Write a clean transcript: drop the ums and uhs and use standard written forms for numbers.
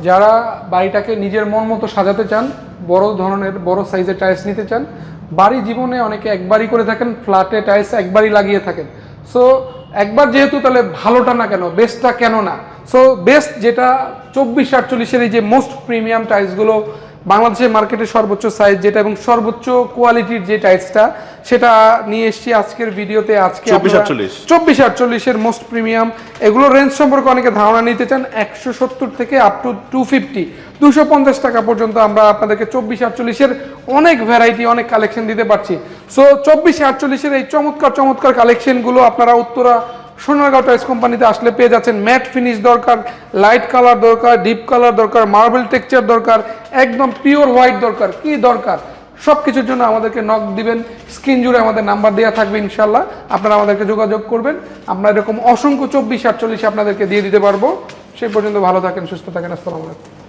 যারা বাড়িটাকে নিজের মন মতো সাজাতে চান, বড় ধরনের বড় সাইজের টাইলস নিতে চান, বাড়ি জীবনে অনেকে একবারই করে থাকেন, ফ্ল্যাটে টাইলস একবারই লাগিয়ে থাকেন। সো একবার যেহেতু, তাহলে ভালোটা না কেন, বেস্টটা কেন না? সো বেস্ট যেটা 24-48-এর এই যে মোস্ট প্রিমিয়াম টাইলসগুলো, বাংলাদেশের মার্কেটে সর্বোচ্চ সাইজ যেটা এবং সর্বোচ্চ কোয়ালিটির যে টাইলসটা, সেটা নিয়ে এসেছি আজকের ভিডিওতে। আজকে 24-48-এর মোস্ট প্রিমিয়াম, এগুলো রেঞ্জ সম্পর্কে অনেকে ধারণা নিতে চান। 170 থেকে আপ টু 250, 250 টাকা পর্যন্ত আমরা আপনাদেরকে 24-48-এর অনেক ভ্যারাইটি, অনেক কালেকশন দিতে পারছি। সো 24-48-এর এই চমৎকার চমৎকার কালেকশনগুলো আপনারা উত্তরা সোনারগাঁও টাইলস কোম্পানিতে আসলে পেয়ে যাচ্ছেন। ম্যাট ফিনিশ দরকার, লাইট কালার দরকার, ডিপ কালার দরকার, মার্বেল টেক্সচার দরকার, একদম পিওর হোয়াইট দরকার, কি দরকার সব কিছুর জন্য আমাদেরকে নক দিবেন। স্ক্রিন জুড়ে আমাদের নাম্বার দেওয়া থাকবে, ইনশাল্লাহ আপনারা আমাদেরকে যোগাযোগ করবেন। আমরা এরকম অসংখ্য 24-48 আপনাদেরকে দিয়ে দিতে পারবো। সেই পর্যন্ত ভালো থাকেন, সুস্থ থাকেন। আসসালামু আলাইকুম।